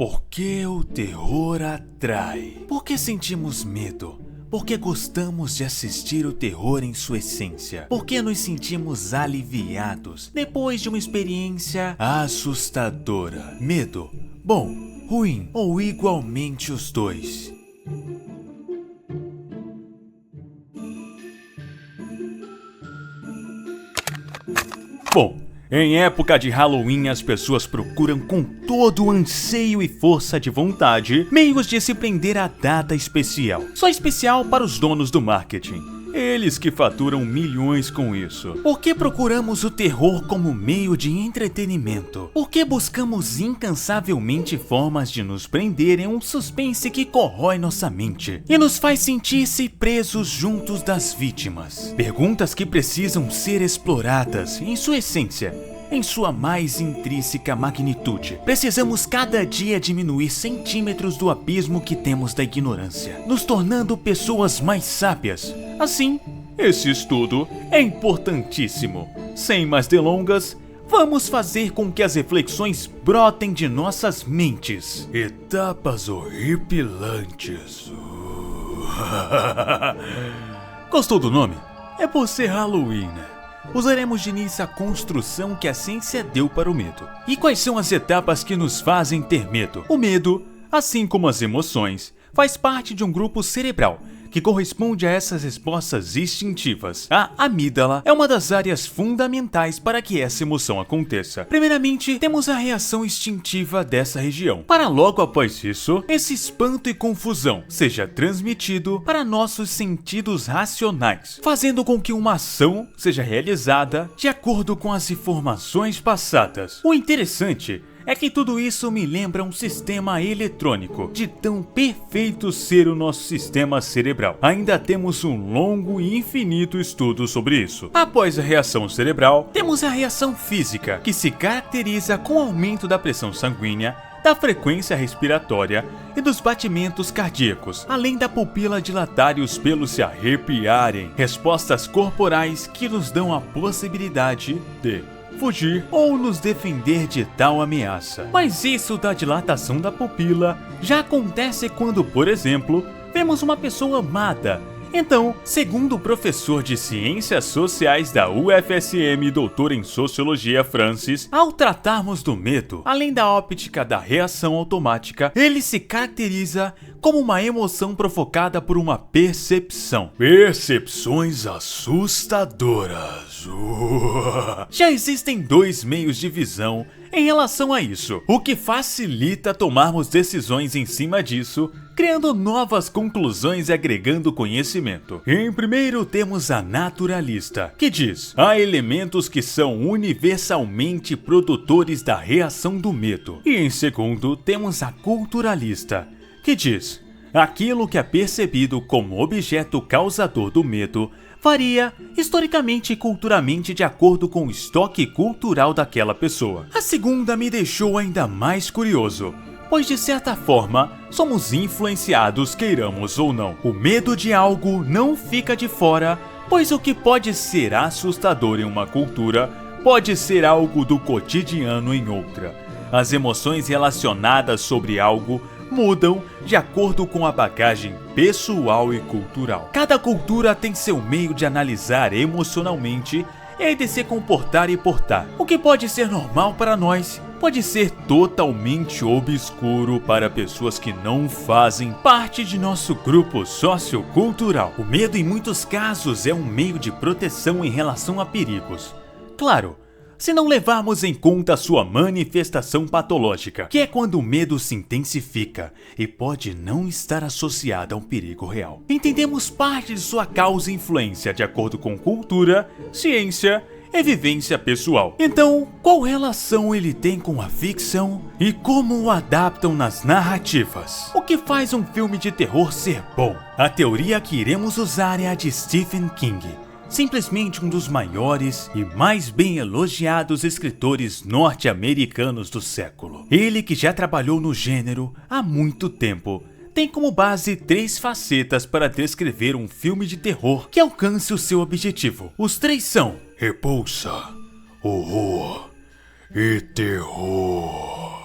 Por que o terror atrai? Por que sentimos medo? Por que gostamos de assistir o terror em sua essência? Por que nos sentimos aliviados depois de uma experiência assustadora? Medo, bom, ruim ou igualmente os dois? Bom, em época de Halloween, as pessoas procuram com todo o anseio e força de vontade meios de se prender à data especial. Só especial para os donos do marketing. Eles que faturam milhões com isso. Por que procuramos o terror como meio de entretenimento? Por que buscamos incansavelmente formas de nos prender em um suspense que corrói nossa mente e nos faz sentir-se presos juntos das vítimas? Perguntas que precisam ser exploradas em sua essência, em sua mais intrínseca magnitude. Precisamos cada dia diminuir centímetros do abismo que temos da ignorância, nos tornando pessoas mais sábias. Assim, esse estudo é importantíssimo. Sem mais delongas, vamos fazer com que as reflexões brotem de nossas mentes. Etapas horripilantes. Gostou do nome? É por ser Halloween, né? Usaremos de início a construção que a ciência deu para o medo. E quais são as etapas que nos fazem ter medo? O medo, assim como as emoções, faz parte de um grupo cerebral que corresponde a essas respostas instintivas. A amígdala é uma das áreas fundamentais para que essa emoção aconteça. Primeiramente, temos a reação instintiva dessa região, para logo após isso, esse espanto e confusão seja transmitido para nossos sentidos racionais, fazendo com que uma ação seja realizada de acordo com as informações passadas. O interessante é que tudo isso me lembra um sistema eletrônico, de tão perfeito ser o nosso sistema cerebral. Ainda temos um longo e infinito estudo sobre isso. Após a reação cerebral, temos a reação física, que se caracteriza com o aumento da pressão sanguínea, da frequência respiratória e dos batimentos cardíacos, além da pupila dilatar e os pelos se arrepiarem. Respostas corporais que nos dão a possibilidade de fugir ou nos defender de tal ameaça. Mas isso da dilatação da pupila já acontece quando, por exemplo, vemos uma pessoa amada. Então, segundo o professor de Ciências Sociais da UFSM e doutor em Sociologia Francis, ao tratarmos do medo, além da óptica da reação automática, ele se caracteriza como uma emoção provocada por uma percepção. Percepções assustadoras. Já existem dois meios de visão em relação a isso, o que facilita tomarmos decisões em cima disso, criando novas conclusões e agregando conhecimento. Em primeiro temos a naturalista, que diz: há elementos que são universalmente produtores da reação do medo. E em segundo temos a culturalista, que diz: aquilo que é percebido como objeto causador do medo varia historicamente e culturalmente de acordo com o estoque cultural daquela pessoa. A segunda me deixou ainda mais curioso, pois de certa forma somos influenciados, queiramos ou não. O medo de algo não fica de fora, pois o que pode ser assustador em uma cultura pode ser algo do cotidiano em outra. As emoções relacionadas sobre algo mudam de acordo com a bagagem pessoal e cultural. Cada cultura tem seu meio de analisar emocionalmente e de se comportar e portar. O que pode ser normal para nós pode ser totalmente obscuro para pessoas que não fazem parte de nosso grupo sociocultural. O medo, em muitos casos, é um meio de proteção em relação a perigos. Claro, se não levarmos em conta a sua manifestação patológica, que é quando o medo se intensifica e pode não estar associado a um perigo real. Entendemos parte de sua causa e influência de acordo com cultura, ciência e vivência pessoal. Então, qual relação ele tem com a ficção e como o adaptam nas narrativas? O que faz um filme de terror ser bom? A teoria que iremos usar é a de Stephen King, simplesmente um dos maiores e mais bem elogiados escritores norte-americanos do século. Ele, que já trabalhou no gênero há muito tempo, tem como base 3 facetas para descrever um filme de terror que alcance o seu objetivo. Os 3 são repulsa, horror e terror.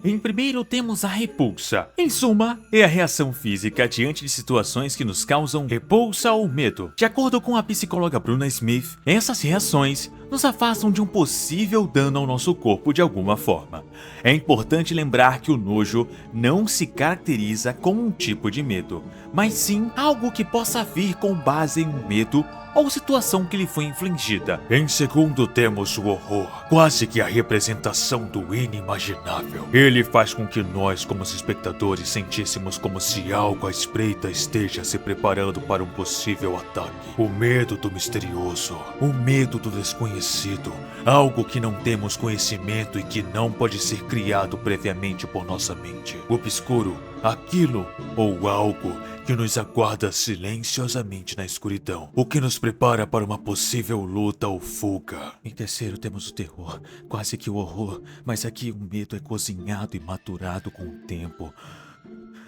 Em primeiro temos a repulsa. Em suma, é a reação física diante de situações que nos causam repulsa ou medo. De acordo com a psicóloga Bruna Smith, essas reações nos afastam de um possível dano ao nosso corpo de alguma forma. É importante lembrar que o nojo não se caracteriza como um tipo de medo, mas sim algo que possa vir com base em um medo ou situação que lhe foi infligida. Em segundo, temos o horror, quase que a representação do inimaginável. Ele faz com que nós, como espectadores, sentíssemos como se algo à espreita esteja se preparando para um possível ataque. O medo do misterioso, o medo do desconhecido, algo que não temos conhecimento e que não pode ser criado previamente por nossa mente. O obscuro, aquilo ou algo que nos aguarda silenciosamente na escuridão, o que nos prepara para uma possível luta ou fuga. Em terceiro temos o terror, quase que o horror, mas aqui o medo é cozinhado e maturado com o tempo.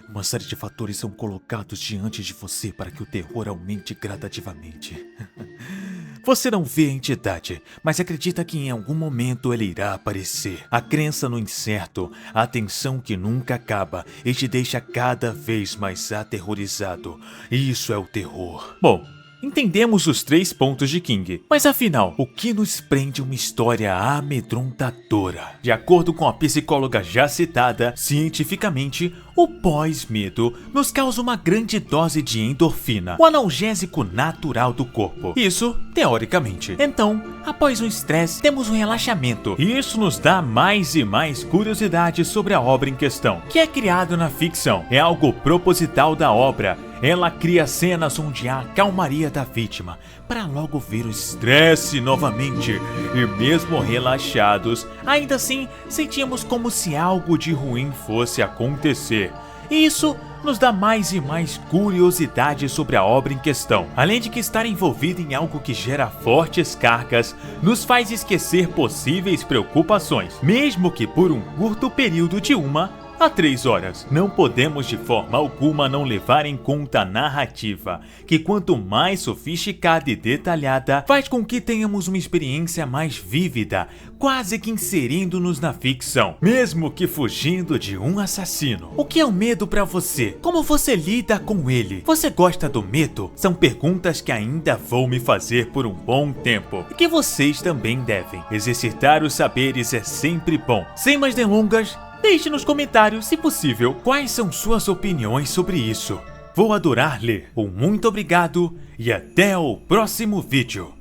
Uma série de fatores são colocados diante de você para que o terror aumente gradativamente. Você não vê a entidade, mas acredita que em algum momento ela irá aparecer. A crença no incerto, a tensão que nunca acaba e te deixa cada vez mais aterrorizado. Isso é o terror. Bom, entendemos os 3 pontos de King, mas afinal, o que nos prende uma história amedrontadora? De acordo com a psicóloga já citada, cientificamente, o pós-medo nos causa uma grande dose de endorfina, o analgésico natural do corpo. Isso, teoricamente. Então, após o estresse, temos um relaxamento. E isso nos dá mais e mais curiosidade sobre a obra em questão, que é criado na ficção. É algo proposital da obra. Ela cria cenas onde há a calmaria da vítima, para logo ver o estresse novamente. E mesmo relaxados, ainda assim sentimos como se algo de ruim fosse acontecer. E isso nos dá mais e mais curiosidade sobre a obra em questão. Além de que estar envolvido em algo que gera fortes cargas, nos faz esquecer possíveis preocupações, mesmo que por um curto período de 1 a 3 horas. Não podemos de forma alguma não levar em conta a narrativa, que quanto mais sofisticada e detalhada, faz com que tenhamos uma experiência mais vívida, quase que inserindo-nos na ficção, mesmo que fugindo de um assassino. O que é o medo para você? Como você lida com ele? Você gosta do medo? São perguntas que ainda vou me fazer por um bom tempo, e que vocês também devem. Exercitar os saberes é sempre bom. Sem mais delongas, deixe nos comentários, se possível, quais são suas opiniões sobre isso. Vou adorar ler. Um muito obrigado e até o próximo vídeo.